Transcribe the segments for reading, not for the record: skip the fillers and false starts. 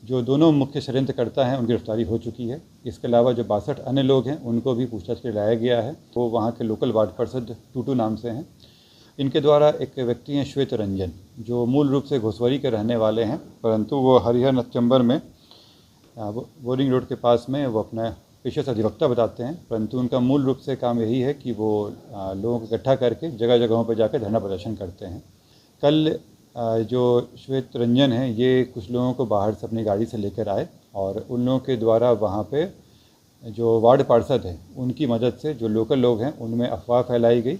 जो दोनों मुख्य षड्यंत्रकर्ता हैं उनकी गिरफ्तारी हो चुकी है। इसके अलावा जो 62 अन्य लोग हैं उनको भी पूछताछ के लिए लाया गया है। वो वहाँ के लोकल वार्ड पार्षद टूटू नाम से हैं। इनके द्वारा एक व्यक्ति हैं श्वेत रंजन, जो मूल रूप से घोसवरी के रहने वाले हैं, परंतु वो हरिहर चंबर में बोरिंग रोड के पास में वो अपना पेशे से अधिवक्ता बताते हैं, परंतु उनका मूल रूप से काम यही है कि वो लोगों को इकट्ठा करके जगह जगहों पर जाकर धरना प्रदर्शन करते हैं। कल जो श्वेत रंजन है ये कुछ लोगों को बाहर से अपनी गाड़ी से लेकर आए और उन लोगों के द्वारा वहाँ पे जो वार्ड पार्षद हैं उनकी मदद से जो लोकल लोग हैं उनमें अफवाह फैलाई गई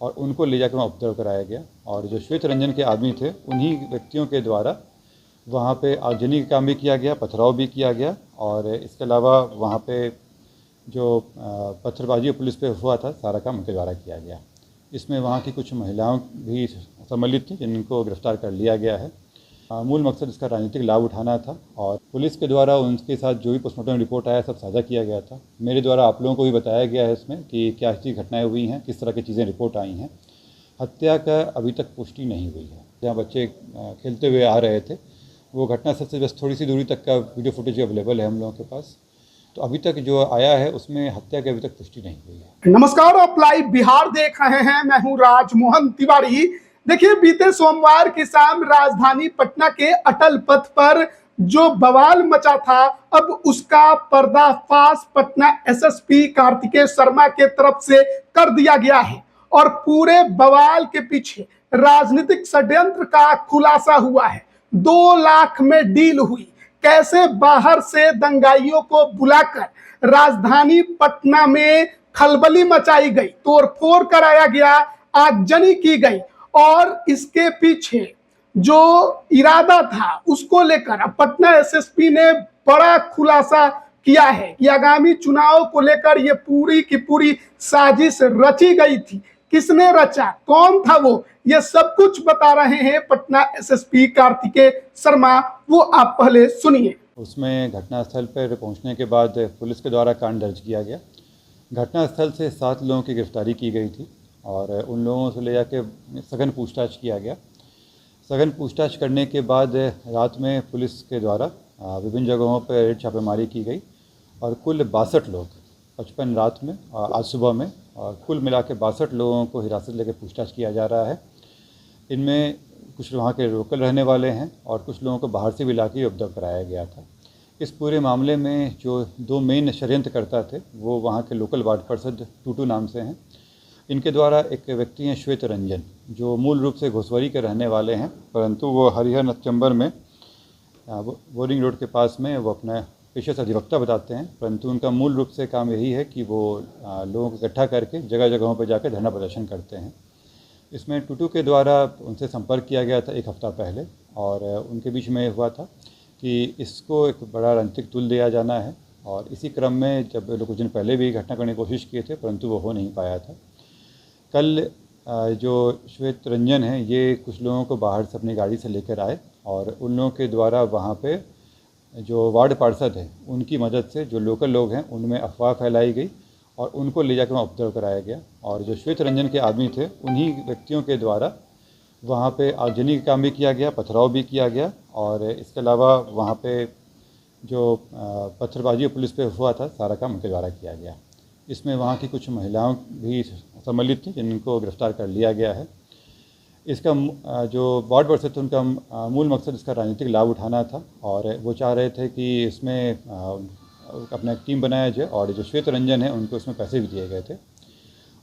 और उनको ले जाकर वहाँ उपद्रव कराया गया। और जो श्वेत रंजन के आदमी थे उन्हीं व्यक्तियों के द्वारा वहाँ पे आगजनी का काम भी किया गया, पथराव भी किया गया। और इसके अलावा वहाँ पे जो पत्थरबाजी पुलिस पे हुआ था सारा काम उनके द्वारा किया गया। इसमें वहाँ की कुछ महिलाओं भी सम्मिलित थी जिनको गिरफ्तार कर लिया गया है। मूल मकसद इसका राजनीतिक लाभ उठाना था और पुलिस के द्वारा उनके साथ जो भी पोस्टमार्टम रिपोर्ट आया सब साझा किया गया था। मेरे द्वारा आप लोगों को भी बताया गया है इसमें कि क्या चीज़ घटनाएं हुई हैं, किस तरह की चीज़ें रिपोर्ट आई हैं। हत्या का अभी तक पुष्टि नहीं हुई है। जहाँ बच्चे खेलते हुए आ रहे थे वो घटनास्थल से बस थोड़ी सी दूरी तक का वीडियो फुटेज अवेलेबल है हम लोगों के पास। तो अभी तक जो आया है उसमें हत्या की अभी तक पुष्टि नहीं हुई है। नमस्कार, आप लाइव बिहार देख रहे हैं। मैं हूं राजमोहन तिवारी। देखिए, बीते सोमवार की शाम राजधानी पटना के अटल पथ पर जो बवाल मचा था, अब उसका पर्दाफाश पटना एसएसपी कार्तिकेय शर्मा के तरफ से कर दिया गया है और पूरे बवाल के पीछे राजनीतिक षड्यंत्र का खुलासा हुआ है। 2 लाख में डील हुई। कैसे बाहर से दंगाइयों को बुलाकर राजधानी पटना में खलबली मचाई गई, तोड़फोड़ कराया गया, आगजनी की गई और इसके पीछे जो इरादा था उसको लेकर पटना एसएसपी ने बड़ा खुलासा किया है कि आगामी चुनाव को लेकर ये पूरी की पूरी साजिश रची गई थी। किसने रचा, कौन था वो, ये सब कुछ बता रहे हैं पटना एसएसपी कार्तिकेय शर्मा। वो आप पहले सुनिए। उसमें घटनास्थल पर पहुंचने के बाद पुलिस के द्वारा कांड दर्ज किया गया। घटनास्थल से 7 लोगों की गिरफ्तारी की गई थी और उन लोगों से ले जाके सघन पूछताछ किया गया। सघन पूछताछ करने के बाद रात में पुलिस के द्वारा विभिन्न जगहों पर रेड छापेमारी की गई और कुल 62 लोग 55 रात में आज सुबह में और कुल मिला के 62 लोगों को हिरासत लेकर पूछताछ किया जा रहा है। इनमें कुछ वहाँ के लोकल रहने वाले हैं और कुछ लोगों को बाहर से भी ला के उपद्रव कराया गया था। इस पूरे मामले में जो 2 मेन षड्यंत्रकर्ता थे वो वहाँ के लोकल वार्ड पार्षद टूटू नाम से हैं। इनके द्वारा एक व्यक्ति हैं श्वेत रंजन, जो मूल रूप से घोसवरी के रहने वाले हैं, परंतु वो हरिहर चंबर में बोरिंग रोड के पास में वो अपना पेशे से अधिवक्ता बताते हैं, परंतु उनका मूल रूप से काम यही है कि वो लोगों को इकट्ठा करके जगह जगहों पर जाकर धरना प्रदर्शन करते हैं। इसमें टूटू के द्वारा उनसे संपर्क किया गया था 1 हफ्ता पहले और उनके बीच में हुआ था कि इसको एक बड़ा राजनीतिक तुल दिया जाना है और इसी क्रम में जब लोग कुछ दिन पहले भी घटना करने की कोशिश किए थे परंतु वो हो नहीं पाया था। कल जो श्वेत रंजन है ये कुछ लोगों को बाहर से अपनी गाड़ी से लेकर आए और उन लोगों के द्वारा वहाँ पे जो वार्ड पार्षद हैं उनकी मदद से जो लोकल लोग हैं उनमें अफवाह फैलाई गई और उनको ले जाकर वहाँ उपद्रव कराया गया। और जो श्वेत रंजन के आदमी थे उन्हीं व्यक्तियों के द्वारा वहाँ पे आगजनी का काम भी किया गया, पथराव भी किया गया। और इसके अलावा वहाँ पे जो पत्थरबाजी पुलिस पे हुआ था सारा काम उनके द्वारा किया गया। इसमें वहाँ की कुछ महिलाओं भी सम्मिलित थी जिनको गिरफ्तार कर लिया गया है। इसका जो वार्ड पार्षद थे उनका मूल मकसद इसका राजनीतिक लाभ उठाना था और वो चाह रहे थे कि इसमें अपना एक टीम बनाया जाए और जो श्वेत रंजन है उनको इसमें पैसे भी दिए गए थे।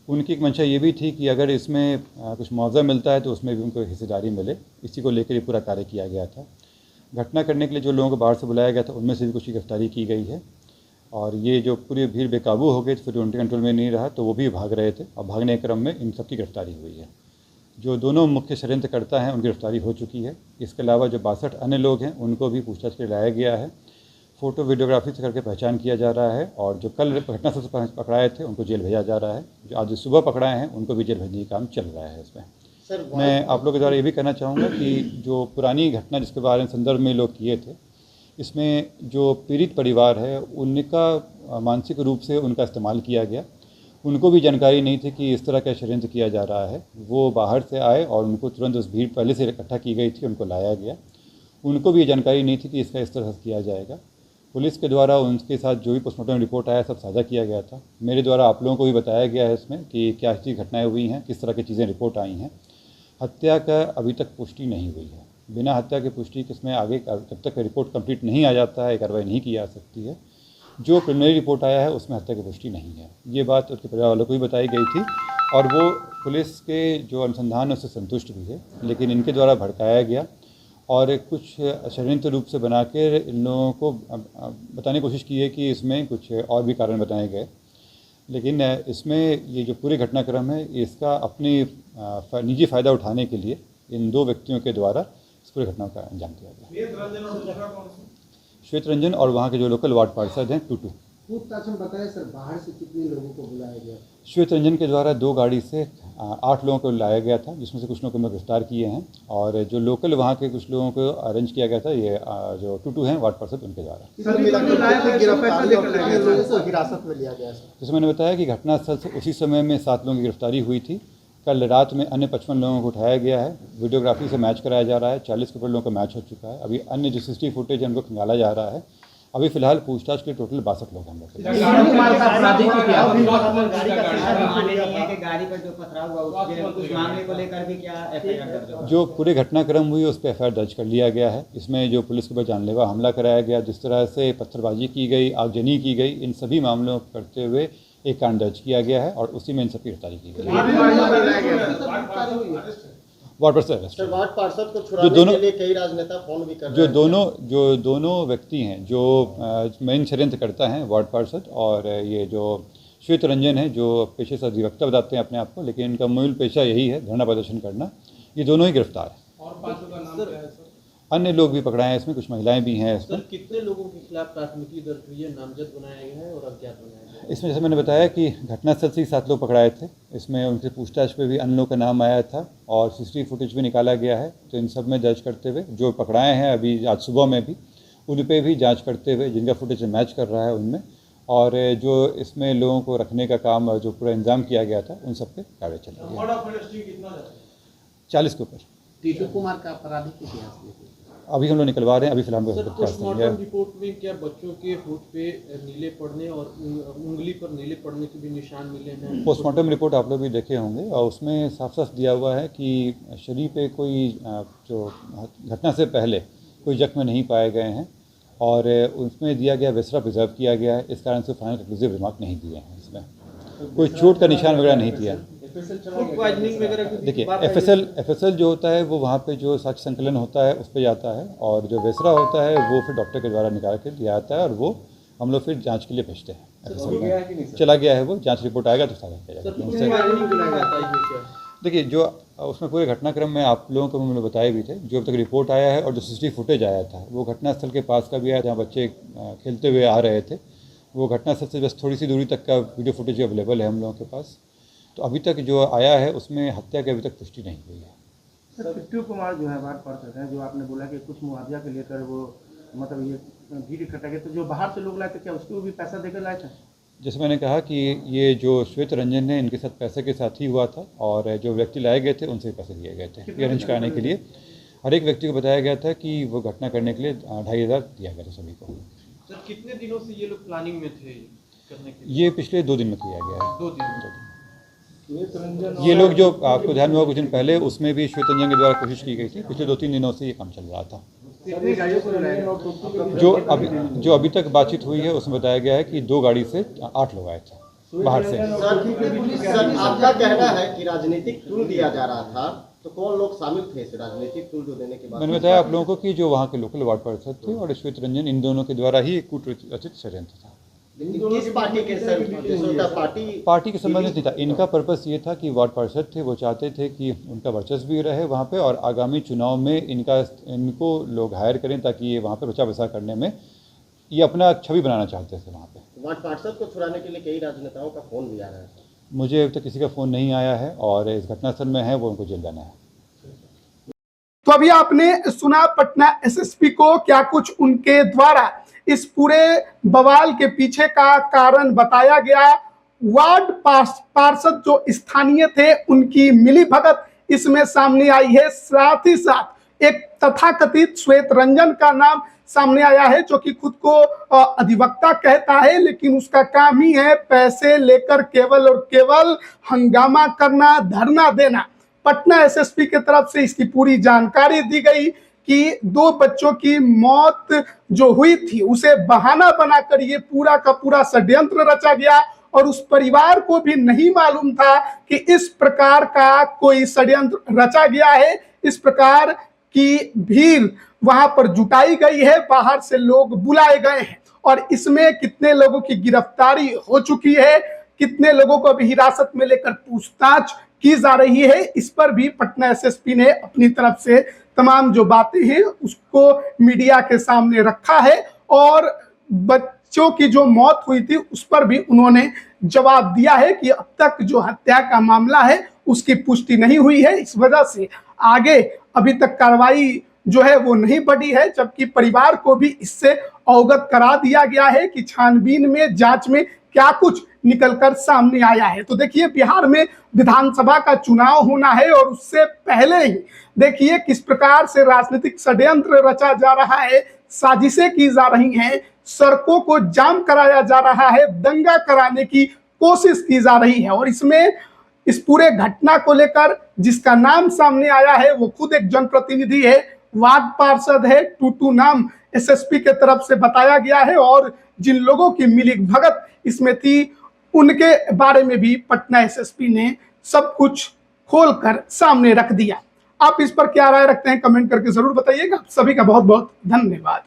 उनकी एक मंशा ये भी थी कि अगर इसमें कुछ मुआवजा मिलता है तो उसमें भी उनको हिस्सेदारी मिले। इसी को लेकर ये पूरा कार्य किया गया था। घटना करने के लिए जो लोगों को बाहर से बुलाया गया था उनमें से भी कुछ की गिरफ्तारी की गई है और ये जो पूरी भीड़ बेकाबू हो गई फिर उनके कंट्रोल में नहीं रहा तो वो भी भाग रहे थे और भागने के क्रम में इन सब की गिरफ्तारी हुई है। जो दोनों मुख्य षड्यंत्रकर्ता हैं उनकी गिरफ्तारी हो चुकी है। इसके अलावा जो 62 अन्य लोग हैं उनको भी पूछताछ के लिए लाया गया है। फ़ोटो वीडियोग्राफी से करके पहचान किया जा रहा है और जो कल घटना से पकड़ाए थे उनको जेल भेजा जा रहा है। जो आज सुबह पकड़ाए हैं उनको भी जेल भेजने का काम चल रहा है। इसमें मैं आप लोगों के द्वारा ये भी कहना चाहूँगा कि जो पुरानी घटना जिसके बारे में संदर्भ में लोग किए थे, इसमें जो पीड़ित परिवार है उनका मानसिक रूप से उनका इस्तेमाल किया गया। उनको भी जानकारी नहीं थी कि इस तरह का षड्यंत्र किया जा रहा है। वो बाहर से आए और उनको तुरंत उस भीड़ पहले से इकट्ठा की गई थी, उनको लाया गया। उनको भी ये जानकारी नहीं थी कि इसका इस तरह से किया जाएगा। पुलिस के द्वारा उनके साथ जो भी पोस्टमार्टम रिपोर्ट आया सब साझा किया गया था। मेरे द्वारा आप लोगों को भी बताया गया है इसमें कि क्या चीज़ घटनाएं हुई हैं, किस तरह की चीज़ें रिपोर्ट आई हैं। हत्या का अभी तक पुष्टि नहीं हुई है। बिना हत्या की पुष्टि किसमें आगे जब तक रिपोर्ट कंप्लीट नहीं आ जाता है कार्रवाई नहीं की जा सकती है। जो प्रिलिमिनरी रिपोर्ट आया है उसमें हत्या की पुष्टि नहीं है। ये बात उसके परिवार वालों को भी बताई गई थी और वो पुलिस के जो अनुसंधान है उससे संतुष्ट भी है, लेकिन इनके द्वारा भड़काया गया और कुछ षड्यंत्र रूप से बनाकर इन लोगों को बताने की कोशिश की है कि इसमें कुछ और भी कारण बताए गए। लेकिन इसमें ये जो पूरे घटनाक्रम है इसका अपनी निजी फ़ायदा उठाने के लिए इन दो व्यक्तियों के द्वारा इस पूरे घटना का अंजाम दिया गया। श्वेत रंजन और वहाँ के जो लोकल वार्ड पार्षद हैं टूटू। पूछताछ में बताया सर, बाहर से कितने लोगों को बुलाया गया? श्वेत रंजन के द्वारा 2 गाड़ी से 8 लोगों को लाया गया था, जिसमें से कुछ लोगों को हम गिरफ्तार किए हैं और जो लोकल वहाँ के कुछ लोगों को अरेंज किया गया था, ये जो टूटू हैं वार्ड पार्षद उनके द्वारा। हिरासत में लिया गया? जैसे मैंने बताया कि घटनास्थल से उसी समय में 7 लोगों की गिरफ्तारी हुई थी। कल रात में अन्य 55 लोगों को उठाया गया है। वीडियोग्राफी से मैच कराया जा रहा है। 40 के ऊपर लोगों का मैच हो चुका है। अभी अन्य जो CCTV फुटेज है उनको खंगाला जा रहा है। अभी फिलहाल पूछताछ के टोटल 62 लोग हम लोग। जो पूरे घटनाक्रम हुई उस पर FIR दर्ज कर लिया गया है। इसमें जो पुलिस के ऊपर जानलेवा हमला कराया गया, जिस तरह से पत्थरबाजी की गई, आगजनी की गई, इन सभी मामलों को करते हुए एक कांड दर्ज किया गया है और उसी में इन सबकी गिरफ्तारी की गई। वार्ड पार्षद को छुड़ाने के लिए कई राजनेता फोन भी कर रहे हैं। जो दोनों व्यक्ति हैं जो मेन षड्यंत्र करता हैं, वार्ड पार्षद और ये जो श्वेत रंजन है जो पेशे से अधिवक्ता बताते हैं अपने आप को, लेकिन इनका मूल पेशा यही है धरना प्रदर्शन करना। ये दोनों ही गिरफ्तार हैं। और 5 का नाम क्या है सर? अन्य लोग भी पकड़ाए हैं इसमें, कुछ महिलाएं भी हैं इसमें। सर कितने लोगों के खिलाफ प्राथमिकी दर्ज हुई है, नामजद बनाया गया है और अज्ञात बनाया गया है? इसमें जैसे मैंने बताया कि घटनास्थल से ही 7 लोग पकड़ाए थे। इसमें उनसे पूछताछ पे भी अन्य लोगों का नाम आया था और CCTV फुटेज भी निकाला गया है। तो इन सब में दर्ज करते हुए जो पकड़ाए हैं अभी आज सुबह में भी उन पर भी जाँच करते हुए जिनका फुटेज मैच कर रहा है उनमें, और जो इसमें लोगों को रखने का काम जो पूरा इंतजाम किया गया था उन सब पे कार्रवाई चल रही है। 40 के ऊपर। टीटू कुमार का आपराधिक इतिहास अभी हम लोग निकलवा रहे हैं। अभी फिलहाल पोस्टमार्टम रिपोर्ट में क्या बच्चों के होठ पे नीले पड़ने और उंगली पर नीले पड़ने के भी निशान मिले हैं? पोस्टमार्टम रिपोर्ट आप लोग भी देखे होंगे और उसमें साफ साफ दिया हुआ है कि शरीर पे कोई जो घटना से पहले कोई जख्म नहीं पाए गए हैं और उसमें दिया गया विसरा प्रिजर्व किया गया है। इस कारण से फाइनल कंक्लूसिव रिमार्क नहीं दिए हैं। इसमें कोई चोट का निशान वगैरह नहीं दिया। देखिए FSL जो होता है वो वहाँ पे जो साक्ष्य संकलन होता है उस पर जाता है और जो वेसरा होता है वो फिर डॉक्टर के द्वारा निकाल के दिया जाता है और वो हम लोग फिर जांच के लिए भेजते हैं। FSL में चला गया है, वो जांच रिपोर्ट आएगा तो साझा किया जाएगा। देखिए जो उसमें पूरे घटनाक्रम में आप लोगों को मैंने बताए भी थे, जो अब तक रिपोर्ट आया है और जो CCTV फुटेज आया था वो घटनास्थल के पास का भी आया जहाँ बच्चे खेलते हुए आ रहे थे। वो घटनास्थल से बस थोड़ी सी दूरी तक का वीडियो फुटेज अवेलेबल है हम लोगों के पास। तो अभी तक जो आया है उसमें हत्या की अभी तक पुष्टि नहीं हुई है। सर टिट्टू कुमार जो है वार्ड पार्षद है, जो आपने बोला कि कुछ मुआवजा के लेकर वो मतलब ये भीड़ इकट्ठा किया, तो जो बाहर से लोग लाए थे क्या उसको भी पैसा देकर लाए थे? जैसे मैंने कहा कि ये जो श्वेत रंजन है इनके साथ पैसे के साथ ही हुआ था और जो व्यक्ति लाए गए थे उनसे पैसे दिए गए थे ये अरेंज कराने के लिए। हर एक व्यक्ति को बताया गया था कि वो घटना करने के लिए 2500 दिया गया था सभी को। सर कितने दिनों से ये लोग प्लानिंग में थे करने के लिए? ये पिछले 2 दिन में किया गया है। 2 दिन। ये लोग जो आपको ध्यान हुआ कुछ दिन पहले उसमें भी श्वेत रंजन के द्वारा कोशिश की गई थी। पिछले 2-3 दिनों से ये काम चल रहा था। जो अभी तक बातचीत हुई है उसमें बताया गया है कि 2 गाड़ी से 8 लोग आए थे बाहर से। सर आपका कहना है कि राजनीतिक टूल दिया जा रहा था, तो कौन लोग शामिल थे इस राजनीतिक टूल जो देने के बाद? मैंने बताया आप लोगों को कि जो वहाँ के लोकल वार्ड पार्षद थे और श्वेत रंजन, इन दोनों के द्वारा ही एक कूटरचित षड्यंत्र था। किस पार्टी के सर? पार्टी के संबंधित नहीं था। इनका पर्पस ये था कि वार्ड पार्षद थे, वो चाहते थे कि उनका वर्चस्व भी रहे वहाँ पे और आगामी चुनाव में इनको लोग हायर करें ताकि ये वहाँ पे बचा बसा करने में ये अपना छवि बनाना चाहते थे वहाँ पे। वार्ड पार्षद को छुड़ाने के लिए कई राजनेताओं का फोन भी आ रहा है। मुझे अभी तक किसी का फ़ोन नहीं आया है और इस घटनास्थल में है वो उनको जेल जाना है। तो अभी आपने सुना पटना SSP को क्या कुछ उनके द्वारा इस पूरे बवाल के पीछे का कारण बताया गया। वार्ड पार्षद जो स्थानीय थे उनकी मिलीभगत इसमें सामने आई है। साथ ही साथ एक तथाकथित श्वेत रंजन का नाम सामने आया है, जो कि खुद को अधिवक्ता कहता है, लेकिन उसका काम ही है पैसे लेकर केवल और केवल हंगामा करना, धरना देना। पटना एसएसपी की तरफ से इसकी पूरी जानकारी दी गई कि 2 बच्चों की मौत जो हुई थी उसे बहाना बनाकर ये पूरा का पूरा षड्यंत्र रचा गया, और उस परिवार को भी नहीं मालूम था कि इस प्रकार का कोई षड्यंत्र रचा गया है। इस प्रकार की भीड़ वहां पर जुटाई गई है, बाहर से लोग बुलाए गए हैं, और इसमें कितने लोगों की गिरफ्तारी हो चुकी है, कितने लोगों को अभी हिरासत में लेकर पूछताछ की जा रही है, इस पर भी पटना एसएसपी ने अपनी तरफ से तमाम जो बातें हैं उसको मीडिया के सामने रखा है, और बच्चों की जो मौत हुई थी उस पर भी उन्होंने जवाब दिया है कि अब तक जो हत्या का मामला है उसकी पुष्टि नहीं हुई है, इस वजह से आगे अभी तक कार्रवाई जो है वो नहीं बढ़ी है, जबकि परिवार को भी इससे अवगत करा दिया गया है कि छानबीन में, जांच में क्या कुछ निकलकर सामने आया है। तो देखिए, बिहार में विधानसभा का चुनाव होना है, और उससे पहले ही देखिए किस प्रकार से राजनीतिक षड्यंत्र रचा जा रहा है, साजिशें की जा रही हैं, सड़कों को जाम कराया जा रहा है, दंगा कराने की कोशिश की जा रही है। और इसमें इस पूरे घटना को लेकर जिसका नाम सामने आया है वो खुद एक जनप्रतिनिधि है, वार्ड पार्षद है, टूटू नाम एसएसपी के तरफ से बताया गया है, और जिन लोगों की मिलीक भगत इसमें थी उनके बारे में भी पटना एसएसपी ने सब कुछ खोलकर सामने रख दिया। आप इस पर क्या राय रखते हैं, कमेंट करके जरूर बताइएगा। सभी का बहुत बहुत धन्यवाद।